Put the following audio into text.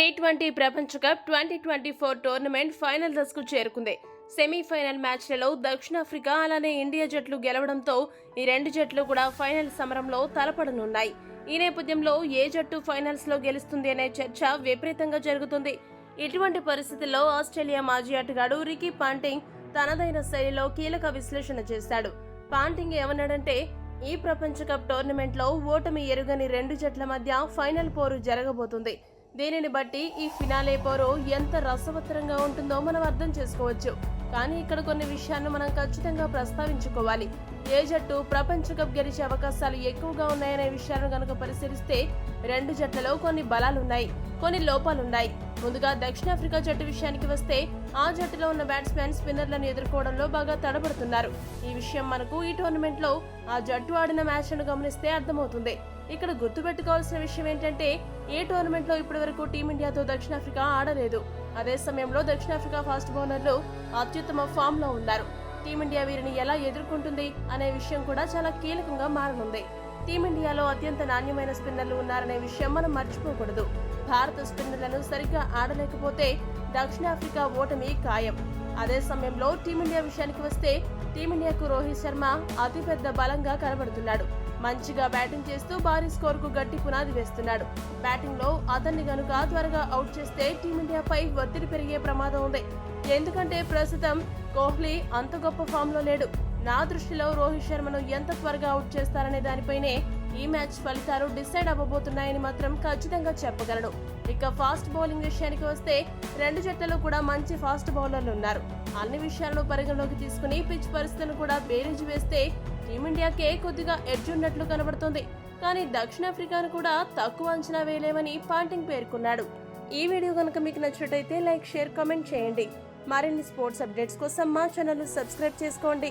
T20 ప్రపంచ cup 2024 tournament final దశకు చేరుకుంది. సెమీఫైనల్ మ్యాచ్లలో దక్షిణాఫ్రికా అలానే ఇండియా జట్లు గెలవడంతో ఈ రెండు జట్లు కూడా ఫైనల్ సమరంలో తలపడనున్నాయి. ఈ నేపథ్యంలో ఏ జట్టు ఫైనల్స్ లో గెలుస్తుంది అనే చర్చ విపరీతంగా జరుగుతుంది. ఇటువంటి పరిస్థితుల్లో ఆస్ట్రేలియా మాజీ ఆటగాడు రికీ పాంటింగ్ తనదైన శైలిలో కీలక విశ్లేషణ చేశాడు. పాంటింగ్ ఏమన్నాడంటే, ఈ ప్రపంచ కప్ టోర్నమెంట్ లో ఓటమి ఎరుగని రెండు జట్ల మధ్య ఫైనల్ పోరు జరగబోతుంది. దీనిని బట్టి ఈ ఫినాలే పోరు ఎంత రసవత్తరంగా ఉంటుందో మనం అర్థం చేసుకోవచ్చు. కానీ ఇక్కడ కొన్ని విషయాలను మనం ఖచ్చితంగా ప్రస్తావించుకోవాలి. ఏ జట్టు ప్రపంచ కప్ గెలిచే అవకాశాలు ఎక్కువగా ఉన్నాయనే విషయాలను కనుక పరిశీలిస్తే రెండు జట్లలో కొన్ని బలాలున్నాయి, కొన్ని లోపాలున్నాయి. ముందుగా దక్షిణాఫ్రికా జట్టు విషయానికి వస్తే ఆ జట్టులో ఉన్న బ్యాట్స్మెన్ స్పిన్నర్లను ఎదుర్కోవడంలో బాగా తడబడుతున్నారు. ఈ విషయం మనకు ఈ టోర్నమెంట్ లో ఆ జట్టు ఆడిన మ్యాచ్లను గమనిస్తే అర్థమవుతుంది. ఇక్కడ గుర్తుపెట్టుకోవాల్సిన విషయం ఏంటంటే, ఏ టోర్నమెంట్ లో ఇప్పటి వరకు టీమిండియాతో దక్షిణాఫ్రికా ఆడలేదు. అదే సమయంలో దక్షిణాఫ్రికా ఫాస్ట్ బౌలర్లు అత్యుత్తమ ఫామ్ లో ఉన్నారు. టీమిండియా వీరిని ఎలా ఎదుర్కొంటుంది అనే విషయం కూడా చాలా కీలకంగా మారనుంది. టీమిండియాలో అత్యంత నాణ్యమైన స్పిన్నర్లు ఉన్నారనే విషయం మనం మర్చిపోకూడదు. భారత స్పిన్నర్లను సరిగ్గా ఆడలేకపోతే దక్షిణాఫ్రికా ఓటమి ఖాయం. అదే సమయంలో టీమిండియా విషయానికి వస్తే టీమిండియాకు రోహిత్ శర్మ అతిపెద్ద బలంగా కనబడుతున్నాడు. మంచిగా బ్యాటింగ్ చేస్తూ భారీ స్కోర్ కు గట్టి పునాది వేస్తున్నాడు. బ్యాటింగ్ లో అతన్ని గనుక త్వరగా అవుట్ చేస్తే టీమిండియాపై ఒత్తిడి పెరిగే ప్రమాదం ఉంది. ఎందుకంటే ప్రస్తుతం కోహ్లీ అంత గొప్ప ఫామ్ లో లేడు. నా దృష్టిలో రోహిత్ శర్మను ఎంత త్వరగా అవుట్ చేస్తారనే దానిపైనే ఈ మ్యాచ్ ఫలితాలు డిసైడ్ అవ్వబోతున్నాయని మాత్రం ఖచ్చితంగా చెప్పగలను. ఇక ఫాస్ట్ బౌలింగ్ విషయానికి వస్తే రెండు జట్లలో కూడా మంచి ఫాస్ట్ బౌలర్లు ఉన్నారు. అన్ని విషయాలను పరిగణలోకి తీసుకుని పిచ్ పరిస్థితులను కూడా బేరీజు వేస్తే టీమిండియాకే కొద్దిగా ఎడ్జ్ ఉన్నట్లు కనబడుతోంది. కానీ దక్షిణాఫ్రికాను కూడా తక్కువ అంచనా వేయలేమని పాంటింగ్ పేర్కొన్నాడు. ఈ వీడియో కనుక మీకు నచ్చినట్టయితే లైక్, షేర్, కామెంట్ చేయండి. మరిన్ని స్పోర్ట్స్ అప్డేట్స్ కోసం మా ఛానల్ సబ్స్క్రైబ్ చేసుకోండి.